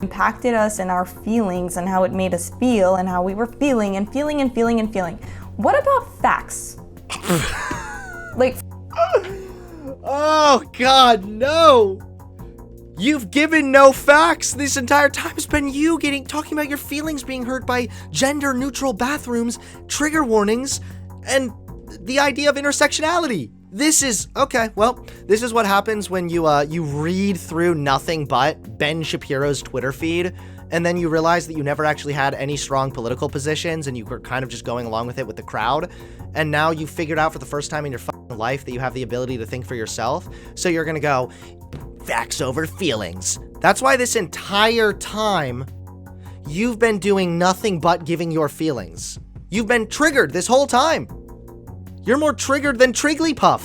impacted us and our feelings and how it made us feel and how we were feeling and feeling and feeling and feeling. What about facts? Like, oh God, no! You've given no facts. This entire time has been you talking about your feelings being hurt by gender-neutral bathrooms, trigger warnings, and the idea of intersectionality. This is what happens when you read through nothing but Ben Shapiro's Twitter feed, and then you realize that you never actually had any strong political positions, and you were kind of just going along with it with the crowd, and now you figured out for the first time in your fucking life that you have the ability to think for yourself, so you're gonna go, facts over feelings. That's why this entire time, you've been doing nothing but giving your feelings. You've been triggered this whole time. You're more triggered than Trigglypuff.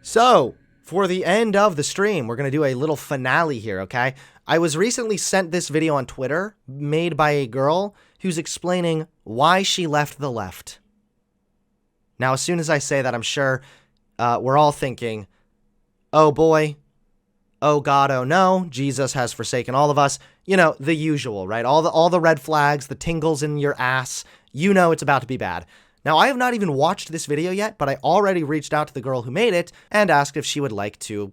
So, for the end of the stream, we're going to do a little finale here, okay? I was recently sent this video on Twitter, made by a girl who's explaining why she left the left. Now, as soon as I say that, I'm sure we're all thinking, oh boy, oh God, oh no, Jesus has forsaken all of us. You know, the usual, right? All the red flags, the tingles in your ass. You know it's about to be bad. Now, I have not even watched this video yet, but I already reached out to the girl who made it and asked if she would like to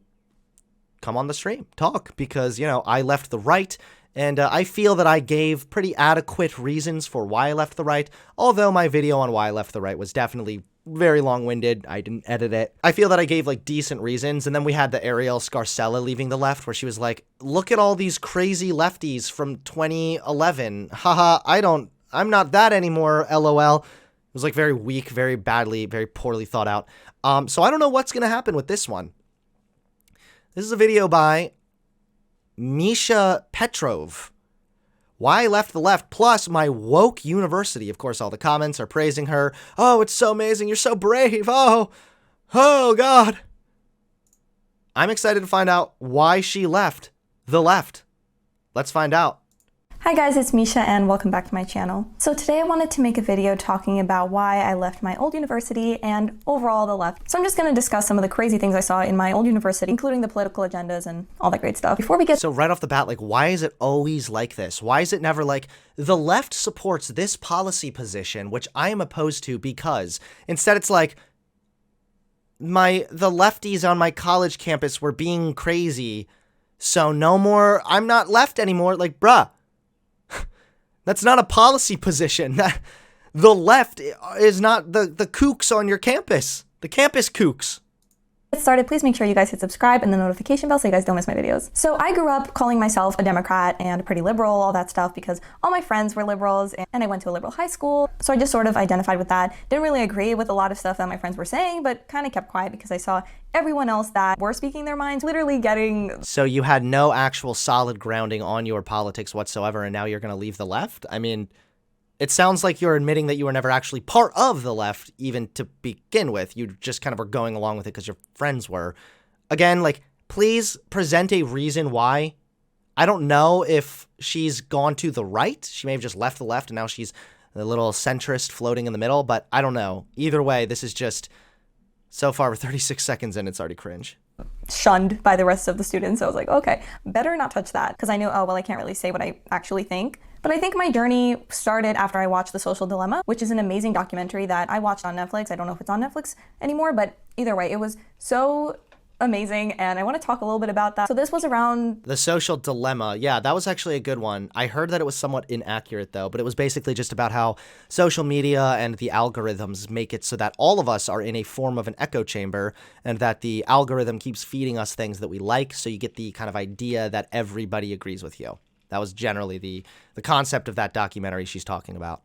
come on the stream, talk, because, you know, I left the right, and I feel that I gave pretty adequate reasons for why I left the right, although my video on why I left the right was definitely very long-winded. I didn't edit it. I feel that I gave like decent reasons, and then we had the Ariel Scarcella leaving the left, where she was like, look at all these crazy lefties from 2011. Haha, I'm not that anymore, LOL. It was like very weak, very badly, very poorly thought out. So I don't know what's gonna happen with this one. This is a video by Misha Petrov. Why I left the left, plus my woke university. Of course, all the comments are praising her. Oh, it's so amazing. You're so brave. Oh God. I'm excited to find out why she left the left. Let's find out. hi guys, it's Misha and welcome back to my channel. So today I wanted to make a video talking about why I left my old university and overall the left. So I'm just going to discuss some of the crazy things I saw in my old university, including the political agendas and all that great stuff. Before we get So right off the bat, like, why is it always like this? Why is it never like, the left supports this policy position, which I am opposed to because instead it's like, the lefties on my college campus were being crazy, so no more, I'm not left anymore. Like, bruh. That's not a policy position. The left is not the kooks on your campus. The campus kooks. Get started, please make sure you guys hit subscribe and the notification bell so you guys don't miss my videos. So I grew up calling myself a Democrat and pretty liberal, all that stuff, because all my friends were liberals and I went to a liberal high school. So I just sort of identified with that. Didn't really agree with a lot of stuff that my friends were saying, but kind of kept quiet because I saw everyone else that were speaking their minds literally getting... So you had no actual solid grounding on your politics whatsoever, and now you're going to leave the left? I mean, it sounds like you're admitting that you were never actually part of the left, even to begin with. You just kind of were going along with it because your friends were. Again, like, please present a reason why. I don't know if she's gone to the right. She may have just left the left, and now she's a little centrist floating in the middle, but I don't know. Either way, this is just, so far, we're 36 seconds in, it's already cringe. Shunned by the rest of the students. So I was like, okay, better not touch that, because I knew, oh, well, I can't really say what I actually think. But I think my journey started after I watched The Social Dilemma, which is an amazing documentary that I watched on Netflix. I don't know if it's on Netflix anymore, but either way, it was so amazing, and I want to talk a little bit about that. So this was around... The Social Dilemma. Yeah, that was actually a good one. I heard that it was somewhat inaccurate, though, but it was basically just about how social media and the algorithms make it so that all of us are in a form of an echo chamber, and that the algorithm keeps feeding us things that we like, so you get the kind of idea that everybody agrees with you. That was generally the concept of that documentary she's talking about.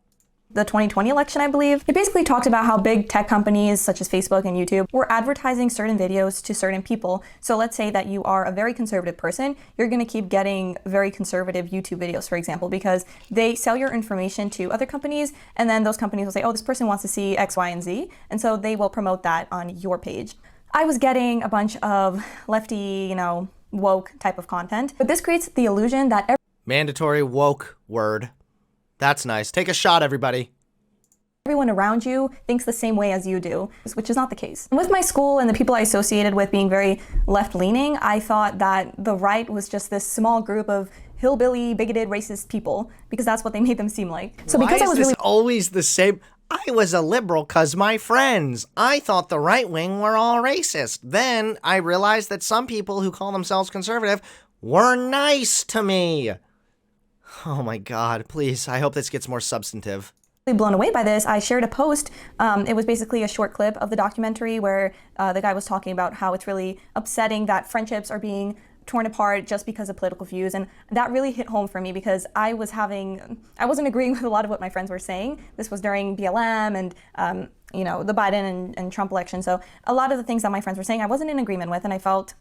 The 2020 election, I believe. It basically talked about how big tech companies such as Facebook and YouTube were advertising certain videos to certain people. So let's say that you are a very conservative person, you're going to keep getting very conservative YouTube videos, for example, because they sell your information to other companies, and then those companies will say, oh, this person wants to see X, Y, and Z, and so they will promote that on your page. I was getting a bunch of lefty, woke type of content, but this creates the illusion that Mandatory woke word. That's nice. Take a shot, everybody. everyone around you thinks the same way as you do, which is not the case. With my school and the people I associated with being very left-leaning, I thought that the right was just this small group of hillbilly, bigoted, racist people, because that's what they made them seem like. So because I was really always the same? I was a liberal cause my friends. I thought the right wing were all racist. Then I realized that some people who call themselves conservative were nice to me. Oh my God, please, I hope this gets more substantive. Blown away by this, I shared a post. It was basically a short clip of the documentary where the guy was talking about how it's really upsetting that friendships are being torn apart just because of political views, and that really hit home for me because I wasn't agreeing with a lot of what my friends were saying. This was during BLM and the Biden and Trump election, so a lot of the things that my friends were saying I wasn't in agreement with, and I felt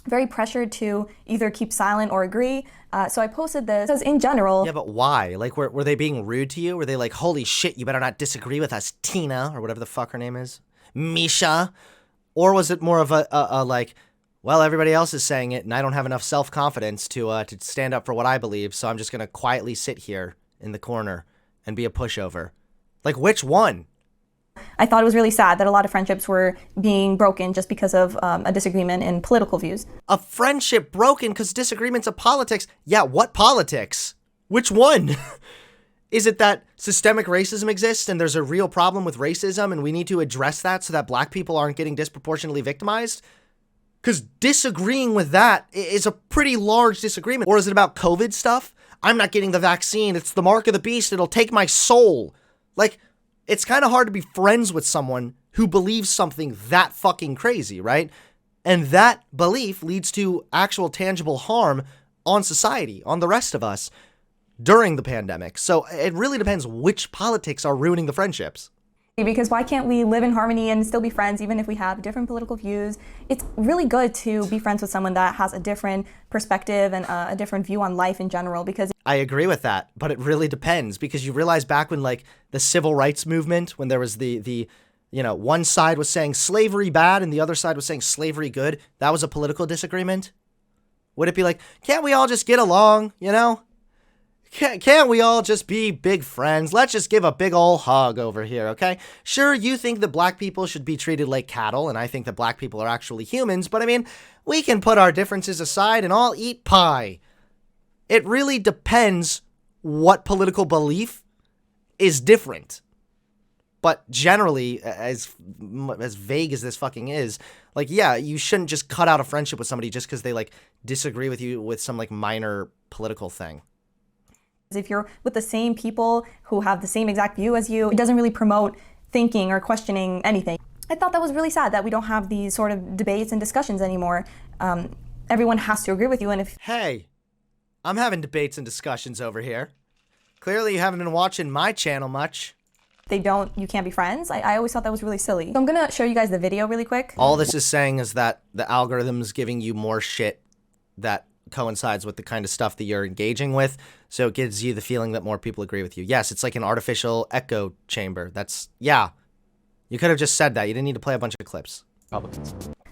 very pressured to either keep silent or agree. So I posted this because in general... Yeah, but why? Like, were they being rude to you? Were they like, holy shit, you better not disagree with us, Tina, or whatever the fuck her name is? Misha? Or was it more of a like, well, everybody else is saying it, and I don't have enough self-confidence to stand up for what I believe, so I'm just going to quietly sit here in the corner and be a pushover? Like, which one? I thought it was really sad that a lot of friendships were being broken just because of a disagreement in political views. A friendship broken because disagreements of politics? Yeah, what politics? Which one? Is it that systemic racism exists and there's a real problem with racism and we need to address that so that black people aren't getting disproportionately victimized? Because disagreeing with that is a pretty large disagreement. Or is it about COVID stuff? I'm not getting the vaccine. It's the mark of the beast. It'll take my soul. Like... It's kind of hard to be friends with someone who believes something that fucking crazy, right? And that belief leads to actual tangible harm on society, on the rest of us during the pandemic. So it really depends which politics are ruining the friendships. Because why can't we live in harmony and still be friends even if we have different political views? It's really good to be friends with someone that has a different perspective and a different view on life in general, because I agree with that, but it really depends, because you realize back when like the civil rights movement, when there was the one side was saying slavery bad and the other side was saying slavery good, that was a political disagreement. Would it be like, can't we all just get along, Can't we all just be big friends? Let's just give a big ol' hug over here, okay? Sure, you think that black people should be treated like cattle, and I think that black people are actually humans, but I mean, we can put our differences aside and all eat pie. It really depends what political belief is different. But generally, as vague as this fucking is, like, yeah, you shouldn't just cut out a friendship with somebody just because they, like, disagree with you with some, like, minor political thing. If you're with the same people who have the same exact view as you, it doesn't really promote thinking or questioning anything. I thought that was really sad that we don't have these sort of debates and discussions anymore. Everyone has to agree with you, and if... Hey, I'm having debates and discussions over here. Clearly you haven't been watching my channel much. They don't, you can't be friends. I always thought that was really silly. So I'm gonna show you guys the video really quick. All this is saying is that the algorithm is giving you more shit that coincides with the kind of stuff that you're engaging with, so it gives you the feeling that more people agree with you. Yes, it's like an artificial echo chamber. Yeah. You could have just said that. You didn't need to play a bunch of clips.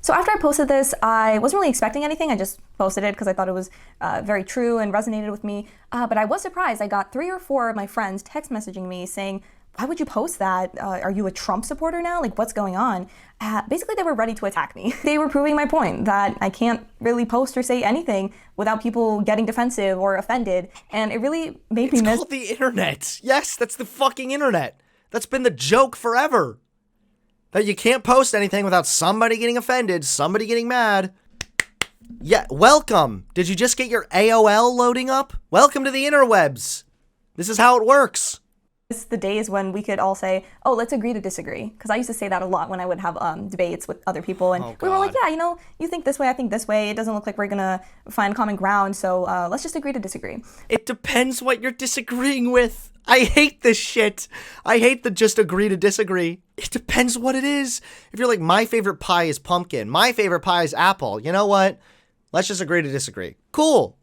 So after I posted this, I wasn't really expecting anything. I just posted it because I thought it was very true and resonated with me. But I was surprised. I got 3 or 4 of my friends text messaging me saying, why would you post that? Are you a Trump supporter now? Like, what's going on? Basically, they were ready to attack me. They were proving my point that I can't really post or say anything without people getting defensive or offended. And it really made me miss... It's called the internet. Yes, that's the fucking internet. That's been the joke forever. That you can't post anything without somebody getting offended, somebody getting mad. Yeah, welcome. Did you just get your AOL loading up? Welcome to the interwebs. This is how it works. It's the days when we could all say, oh, let's agree to disagree. Because I used to say that a lot when I would have debates with other people. And we were like, yeah, you think this way, I think this way. It doesn't look like we're going to find common ground. So let's just agree to disagree. It depends what you're disagreeing with. I hate this shit. I hate the just agree to disagree. It depends what it is. If you're like, my favorite pie is pumpkin. My favorite pie is apple. You know what? Let's just agree to disagree. Cool.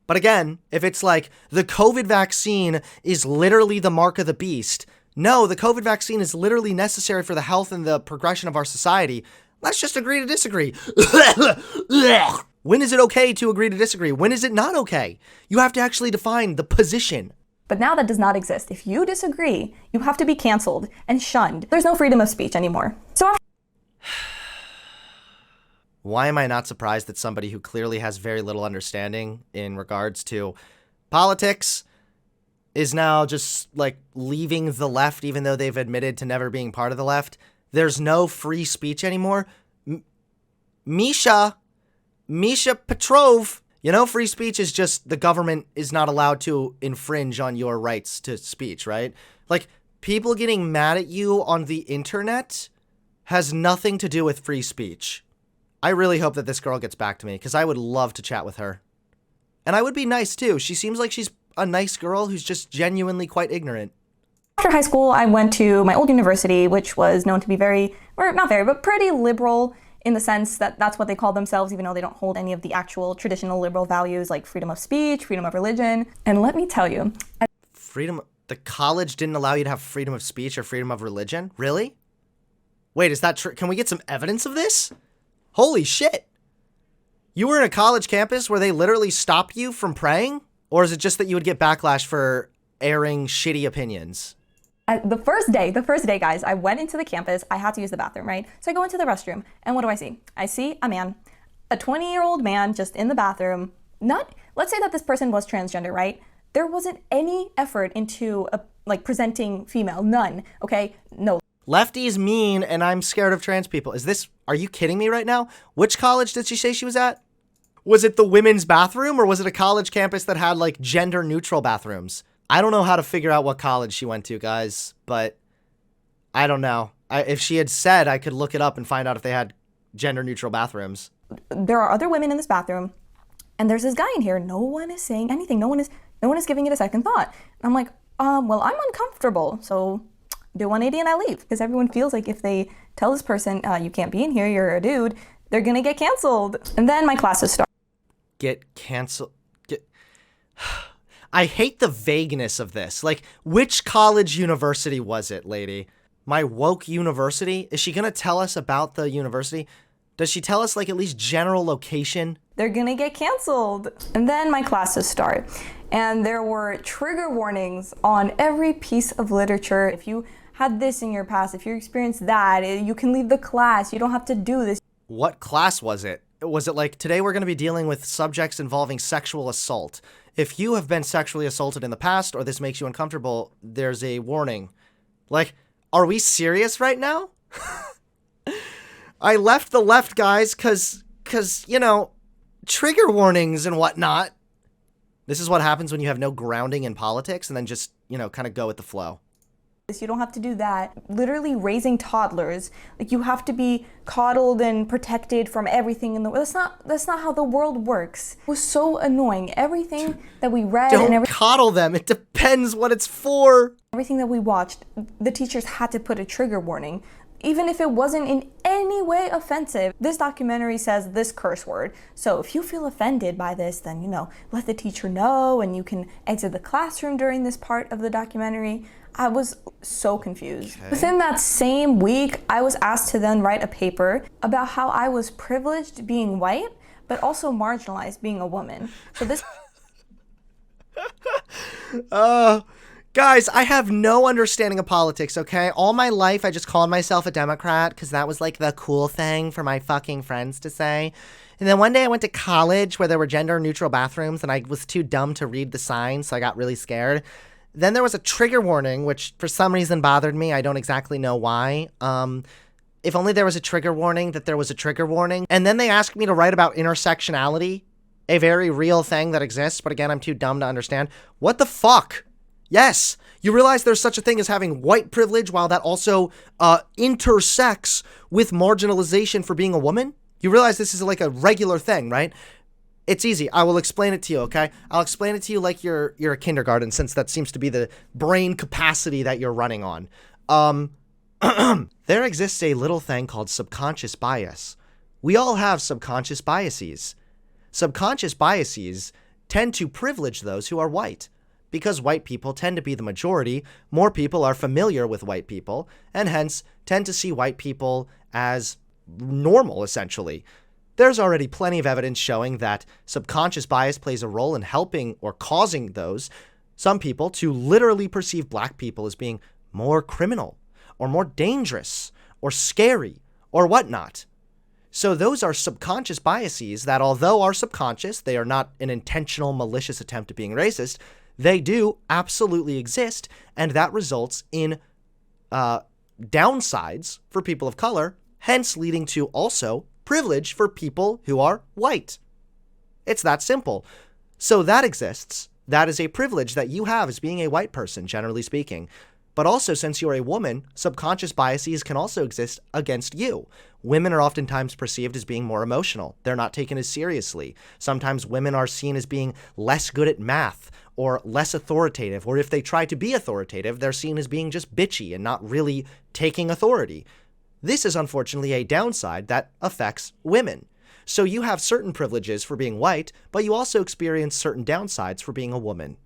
But again, if it's like the COVID vaccine is literally the mark of the beast. No, the COVID vaccine is literally necessary for the health and the progression of our society. Let's just agree to disagree. When is it okay to agree to disagree? When is it not okay? You have to actually define the position. But now that does not exist. If you disagree, you have to be canceled and shunned. There's no freedom of speech anymore. So Why am I not surprised that somebody who clearly has very little understanding in regards to politics is now just like leaving the left, even though they've admitted to never being part of the left? There's no free speech anymore. Misha Petrov, you know, free speech is just the government is not allowed to infringe on your rights to speech, right? Like, people getting mad at you on the internet has nothing to do with free speech. I really hope that this girl gets back to me, because I would love to chat with her. And I would be nice too. She seems like she's a nice girl who's just genuinely quite ignorant. after high school, I went to my old university, which was known to be very, or not very, but pretty liberal, in the sense that that's what they call themselves, even though they don't hold any of the actual traditional liberal values like freedom of speech, freedom of religion. And let me tell you, the college didn't allow you to have freedom of speech or freedom of religion? Really? Wait, is that true? Can we get some evidence of this? Holy shit. You were in a college campus where they literally stopped you from praying? Or is it just that you would get backlash for airing shitty opinions? the first day, guys, I went into the campus. I had to use the bathroom, right? So I go into the restroom, and what do I see? I see a man, a 20-year-old man just in the bathroom. Let's say that this person was transgender, right? There wasn't any effort into presenting female, none, okay? No. Lefties mean, and I'm scared of trans people. Are you kidding me right now? Which college did she say she was at? Was it the women's bathroom, or was it a college campus that had like gender neutral bathrooms? I don't know how to figure out what college she went to, guys, but I don't know. If she had said, I could look it up and find out if they had gender neutral bathrooms. There are other women in this bathroom, and there's this guy in here. No one is saying anything. No one is giving it a second thought. I'm like, well, I'm uncomfortable, so do 180 and I leave, because everyone feels like if they tell this person, you can't be in here, you're a dude, they're gonna get canceled. And then my classes start. Get canceled? I hate the vagueness of this. Like, which college university was it, lady? My woke university? Is she gonna tell us about the university? Does she tell us, like, at least general location? They're gonna get canceled. And then my classes start. And there were trigger warnings on every piece of literature. If you had this in your past, if you experienced that, you can leave the class. You don't have to do this. What class was it? Was it like, today we're going to be dealing with subjects involving sexual assault. If you have been sexually assaulted in the past, or this makes you uncomfortable, there's a warning. Like, are we serious right now? I left the left, guys, cause, you know, trigger warnings and whatnot. This is what happens when you have no grounding in politics and then just, you know, kind of go with the flow. You don't have to do that. Literally raising toddlers, like, you have to be coddled and protected from everything in the world. That's not how the world works. It was so annoying. Everything that we read Don't coddle them. It depends what it's for. Everything that we watched, the teachers had to put a trigger warning, even if it wasn't in any way offensive. This documentary says this curse word. So if you feel offended by this, then, you know, let the teacher know, and you can exit the classroom during this part of the documentary. I was so confused. Okay. Within that same week, I was asked to then write a paper about how I was privileged being white, but also marginalized being a woman. So this... Guys, I have no understanding of politics, okay? All my life, I just called myself a Democrat because that was like the cool thing for my fucking friends to say. And then one day I went to college where there were gender neutral bathrooms, and I was too dumb to read the signs, so I got really scared. Then there was a trigger warning, which for some reason bothered me. I don't exactly know why. If only there was a trigger warning that there was a trigger warning. And then they asked me to write about intersectionality, a very real thing that exists, but again, I'm too dumb to understand. What the fuck? Yes, you realize there's such a thing as having white privilege while that also intersects with marginalization for being a woman? You realize this is like a regular thing, right? It's easy. I will explain it to you, okay? I'll explain it to you like you're a kindergarten, since that seems to be the brain capacity that you're running on. There exists a little thing called subconscious bias. We all have subconscious biases. Subconscious biases tend to privilege those who are white. Because white people tend to be the majority, more people are familiar with white people, and hence tend to see white people as normal, essentially. There's already plenty of evidence showing that subconscious bias plays a role in helping or causing those some people to literally perceive black people as being more criminal or more dangerous or scary or whatnot. So those are subconscious biases that, although are subconscious, they are not an intentional, malicious attempt at being racist. They do absolutely exist, and that results in downsides for people of color, hence leading to also privilege for people who are white. It's that simple. So that exists. That is a privilege that you have as being a white person, generally speaking. But also, since you're a woman, subconscious biases can also exist against you. Women are oftentimes perceived as being more emotional. They're not taken as seriously. Sometimes women are seen as being less good at math or less authoritative, or if they try to be authoritative, they're seen as being just bitchy and not really taking authority. This is unfortunately a downside that affects women. So you have certain privileges for being white, but you also experience certain downsides for being a woman.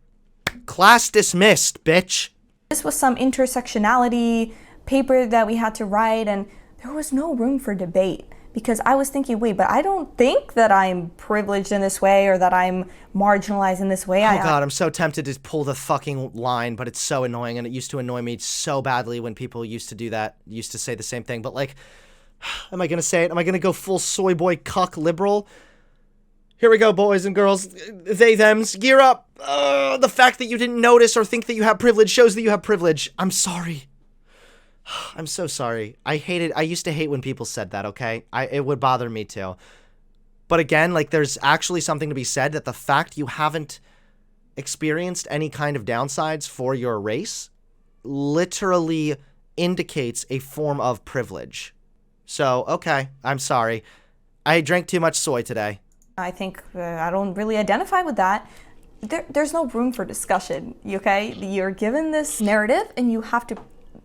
Class dismissed, bitch. This was some intersectionality paper that we had to write, and there was no room for debate because I was thinking, wait, but I don't think that I'm privileged in this way or that I'm marginalized in this way. Oh God, I'm so tempted to pull the fucking line, but it's so annoying, and it used to annoy me so badly when people used to do that, used to say the same thing, but like, am I gonna say it? Am I gonna go full soy boy cuck liberal? Here we go, boys and girls, they, thems, gear up. The fact that you didn't notice or think that you have privilege shows that you have privilege. I'm sorry. I'm so sorry. I used to hate when people said that, okay? It would bother me too. But again, like, there's actually something to be said that the fact you haven't experienced any kind of downsides for your race literally indicates a form of privilege. So, okay, I'm sorry. I drank too much soy today. I think I don't really identify with that. There's no room for discussion, okay? You're given this narrative and you have to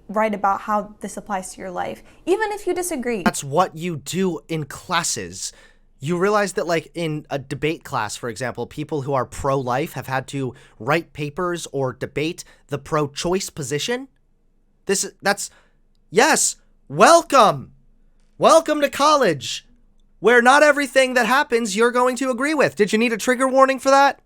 write about how this applies to your life, even if you disagree. That's what you do in classes. You realize that, like, in a debate class, for example, people who are pro-life have had to write papers or debate the pro-choice position? Yes, welcome! Welcome to college, where not everything that happens you're going to agree with. Did you need a trigger warning for that?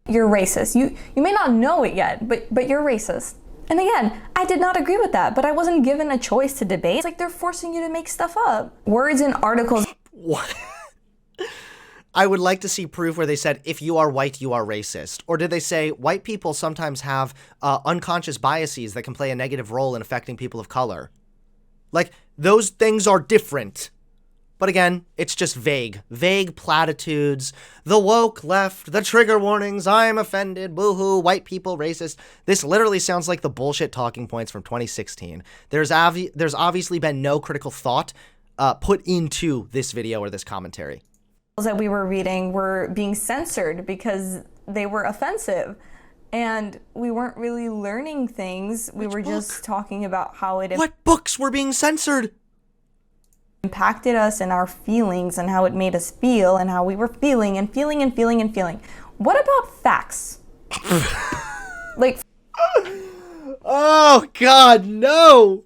You're racist. You may not know it yet, but you're racist. And again, I did not agree with that, but I wasn't given a choice to debate. It's like they're forcing you to make stuff up. Words in articles. What? I would like to see proof where they said, if you are white, you are racist. Or did they say, white people sometimes have unconscious biases that can play a negative role in affecting people of color? Like, those things are different. But again, it's just vague. Vague platitudes. The woke left, the trigger warnings, I'm offended, boo-hoo, white people, racist. This literally sounds like the bullshit talking points from 2016. There's obviously been no critical thought put into this video or this commentary. That we were reading were being censored because they were offensive. And we weren't really learning things. We were just talking about how it... What books were being censored? Impacted us and our feelings and how it made us feel and how we were feeling and feeling and feeling and feeling. What about facts? Like... Oh, God, no!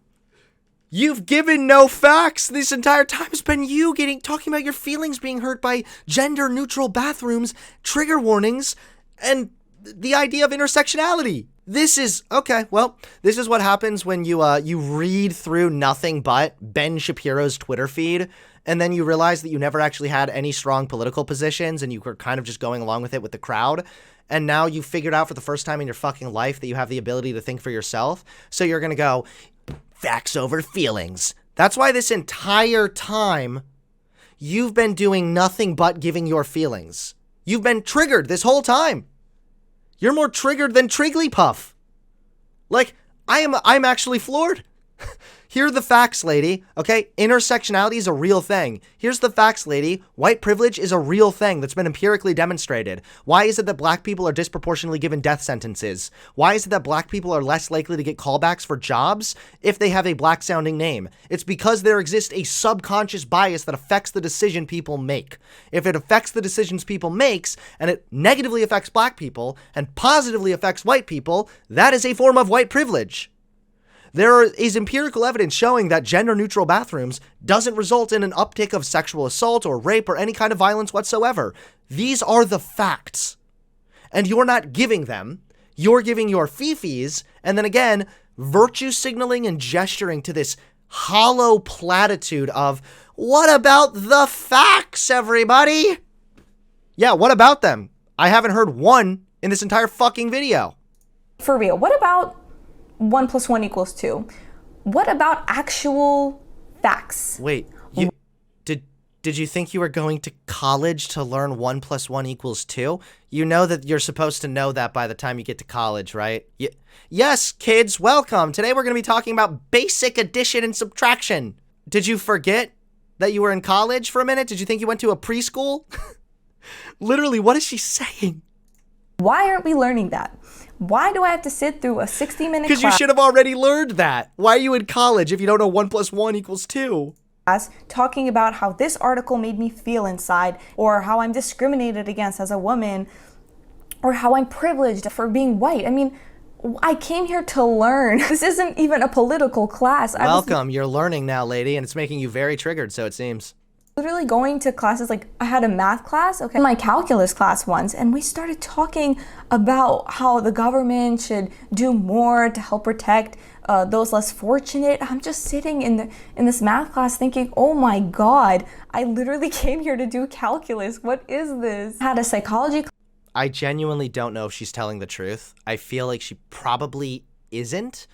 You've given no facts. This entire time has been you talking about your feelings being hurt by gender-neutral bathrooms, trigger warnings, and the idea of intersectionality. This is, okay, well, this is what happens when you read through nothing but Ben Shapiro's Twitter feed, and then you realize that you never actually had any strong political positions, and you were kind of just going along with it with the crowd, and now you figured out for the first time in your fucking life that you have the ability to think for yourself, so you're gonna go, facts over feelings. That's why this entire time, you've been doing nothing but giving your feelings. You've been triggered this whole time. You're more triggered than Trigglypuff. Like, I'm actually floored. Here are the facts, lady. Okay, intersectionality is a real thing. Here's the facts, lady. White privilege is a real thing that's been empirically demonstrated. Why is it that black people are disproportionately given death sentences? Why is it that black people are less likely to get callbacks for jobs if they have a black-sounding name? It's because there exists a subconscious bias that affects the decision people make. If it affects the decisions people makes, and it negatively affects black people, and positively affects white people, that is a form of white privilege. There is empirical evidence showing that gender-neutral bathrooms doesn't result in an uptick of sexual assault or rape or any kind of violence whatsoever. These are the facts. And you're not giving them. You're giving your fifis, and then again, virtue signaling and gesturing to this hollow platitude of, what about the facts, everybody? Yeah, what about them? I haven't heard one in this entire fucking video. For real, what about 1 + 1 = 2? What about actual facts? Wait, did you think you were going to college to learn 1 + 1 = 2? You know that you're supposed to know that by the time you get to college, right? Yes, kids, welcome. Today we're going to be talking about basic addition and subtraction. Did you forget that you were in college for a minute? Did you think you went to a preschool? Literally, what is she saying? Why aren't we learning that? Why do I have to sit through a 60-minute class? Because you should have already learned that. Why are you in college if you don't know 1 + 1 = 2? Talking about how this article made me feel inside, or how I'm discriminated against as a woman, or how I'm privileged for being white. I mean, I came here to learn. This isn't even a political class. Welcome, you're learning now, lady, and it's making you very triggered, so it seems. Literally going to classes, like I had a math class, okay, my calculus class once, and we started talking about how the government should do more to help protect those less fortunate. I'm just sitting in this math class thinking, oh my God, I literally came here to do calculus. What is this? I had a psychology class. I genuinely don't know if she's telling the truth. I feel like she probably isn't.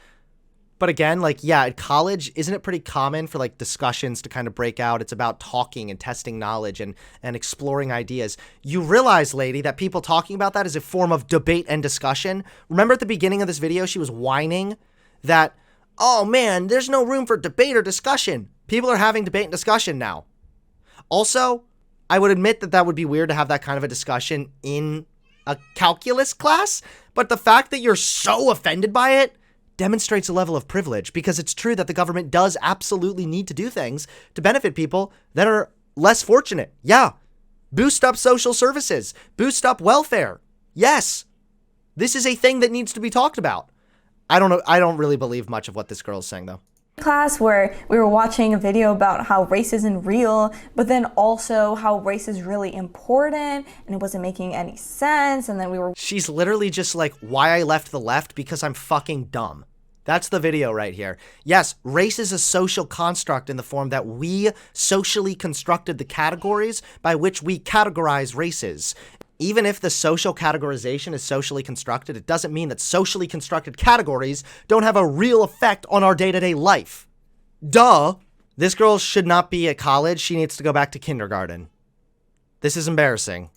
But again, like, yeah, at college, isn't it pretty common for like discussions to kind of break out? It's about talking and testing knowledge and exploring ideas. You realize, lady, that people talking about that is a form of debate and discussion. Remember at the beginning of this video, she was whining that, oh man, there's no room for debate or discussion. People are having debate and discussion now. Also, I would admit that that would be weird to have that kind of a discussion in a calculus class, but the fact that you're so offended by it demonstrates a level of privilege, because it's true that the government does absolutely need to do things to benefit people that are less fortunate. Yeah. Boost up social services, boost up welfare. Yes. This is a thing that needs to be talked about. I don't really believe much of what this girl is saying, though. Class where we were watching a video about how race isn't real, but then also how race is really important, and it wasn't making any sense. And then she's literally just like, why I left the left? Because I'm fucking dumb. That's the video right here. Yes, race is a social construct in the form that we socially constructed the categories by which we categorize races. Even if the social categorization is socially constructed, it doesn't mean that socially constructed categories don't have a real effect on our day-to-day life. Duh. This girl should not be at college. She needs to go back to kindergarten. This is embarrassing.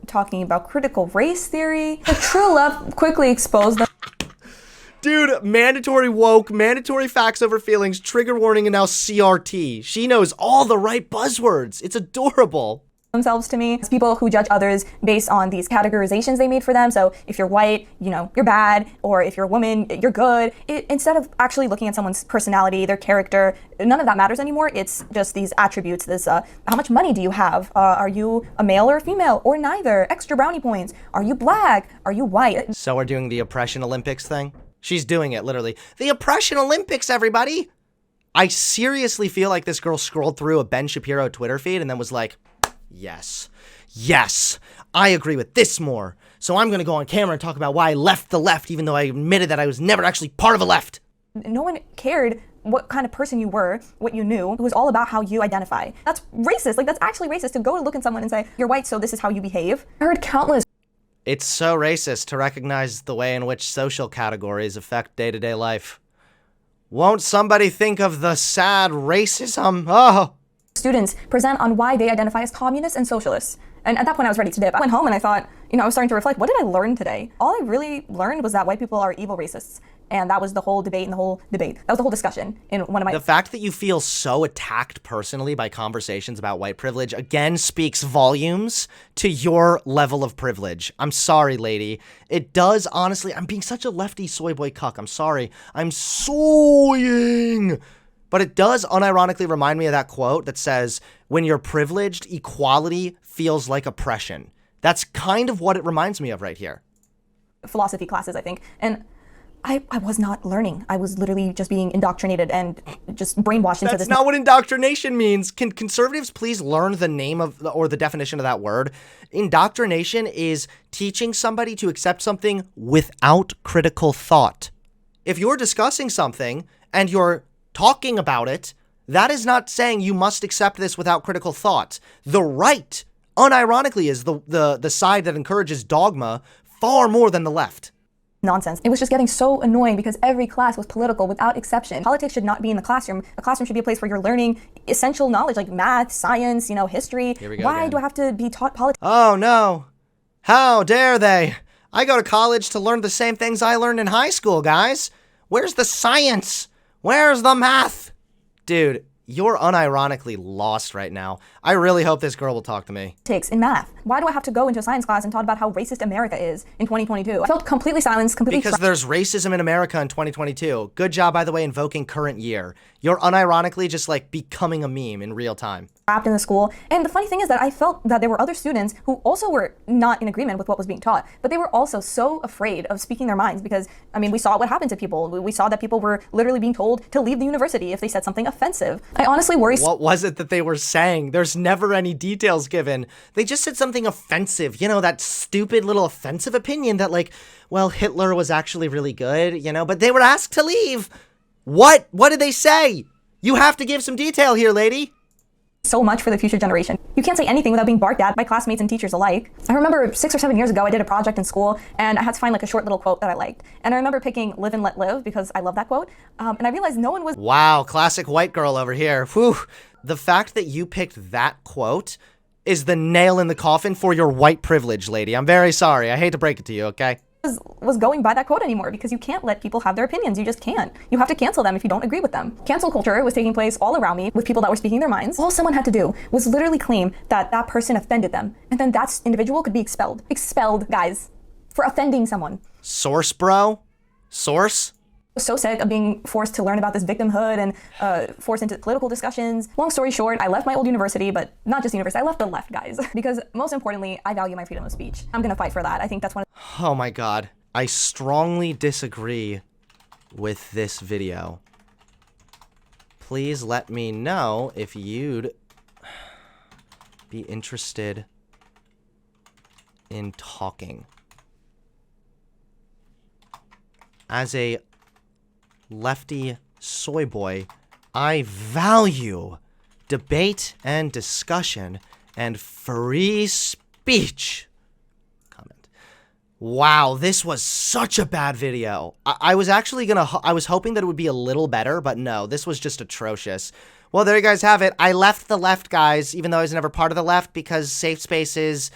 Talking about critical race theory. The true left quickly exposed them. Dude, mandatory woke, mandatory facts over feelings, trigger warning, and now CRT. She knows all the right buzzwords. It's adorable. Themselves to me. It's people who judge others based on these categorizations they made for them. So if you're white, you know, you're bad, or if you're a woman, you're good. Instead of actually looking at someone's personality, their character, none of that matters anymore. It's just these attributes, this, how much money do you have? Are you a male or a female, or neither? Extra brownie points. Are you black? Are you white? So we're doing the oppression Olympics thing? She's doing it, literally. The oppression Olympics, everybody! I seriously feel like this girl scrolled through a Ben Shapiro Twitter feed and then was like, yes, I agree with this more. So I'm going to go on camera and talk about why I left the left, even though I admitted that I was never actually part of a left. No one cared what kind of person you were, what you knew. It was all about how you identify. That's racist. Like, that's actually racist to go and look at someone and say, you're white, so this is how you behave. I heard countless. It's so racist to recognize the way in which social categories affect day-to-day life. Won't somebody think of the sad racism? Oh. Students present on why they identify as communists and socialists. And at that point, I was ready to dip. I went home and I thought, I was starting to reflect, what did I learn today? All I really learned was that white people are evil racists. And that was the whole debate That was the whole discussion in one of my... The fact that you feel so attacked personally by conversations about white privilege, again, speaks volumes to your level of privilege. I'm sorry, lady. It does, honestly, I'm being such a lefty soy boy cuck. I'm sorry. I'm soying. But it does unironically remind me of that quote that says, when you're privileged, equality feels like oppression. That's kind of what it reminds me of right here. Philosophy classes, I think. And I was not learning. I was literally just being indoctrinated and just brainwashed into this. That's not what indoctrination means. Can conservatives please learn the name of or the definition of that word? Indoctrination is teaching somebody to accept something without critical thought. If you're discussing something and you're talking about it, that is not saying you must accept this without critical thought. The right, unironically, is the side that encourages dogma far more than the left. Nonsense. It was just getting so annoying because every class was political without exception. Politics should not be in the classroom. A classroom should be a place where you're learning essential knowledge like math, science, history. Here we go Why again. do I have to be taught politics? Oh no. How dare they? I go to college to learn the same things I learned in high school, guys. Where's the science? Where's the math? Dude, you're unironically lost right now. I really hope this girl will talk to me. In math. Why do I have to go into a science class and talk about how racist America is in 2022? I felt completely silenced, completely Because there's racism in America in 2022. Good job, by the way, invoking current year. You're unironically just like becoming a meme in real time. trapped in the school. And the funny thing is that I felt that there were other students who also were not in agreement with what was being taught, but they were also so afraid of speaking their minds because, I mean, we saw what happened to people. We saw that people were literally being told to leave the university if they said something offensive. I honestly worry. What was it that they were saying? There's never any details given. They just said something offensive, you know, that stupid little offensive opinion that like, well, Hitler was actually really good, you know, but they were asked to leave. What did they say? You have to give some detail here, lady. So much for the future generation. You can't say anything without being barked at by classmates and teachers alike. I remember 6 or 7 years ago, I did a project in school and I had to find like a short little quote that I liked. And I remember picking "live and let live" because I love that quote. And I realized no one was. Wow, classic white girl over here. Whew. The fact that you picked that quote is the nail in the coffin for your white privilege, lady. I'm very sorry. I hate to break it to you, okay? Was going by that quote anymore because you can't let people have their opinions. You just can't. You have to cancel them if you don't agree with them. Cancel culture was taking place all around me with people that were speaking their minds. All someone had to do was literally claim that that person offended them, and then that individual could be expelled. Expelled, guys, for offending someone. Source, bro? Source? I was so sick of being forced to learn about this victimhood and forced into political discussions. Long story short, I left my old university, but not just university, I left the left, guys. Because most importantly, I value my freedom of speech. I'm gonna fight for that. I think that's one of Oh my god. I strongly disagree with this video. Please let me know if you'd be interested in talking. As a lefty soy boy, I value debate and discussion and free speech. Comment. Wow, this was such a bad video. I was actually I was hoping that it would be a little better, but no, this was just atrocious. Well, there you guys have it. I left the left, guys, even though I was never part of the left, because safe spaces,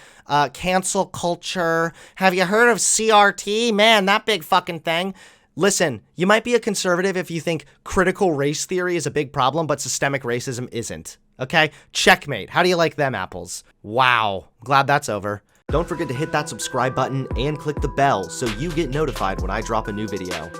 cancel culture. Have you heard of CRT? Man, that big fucking thing. Listen, you might be a conservative if you think critical race theory is a big problem, but systemic racism isn't. Okay? Checkmate. How do you like them apples? Wow. Glad that's over. Don't forget to hit that subscribe button and click the bell so you get notified when I drop a new video.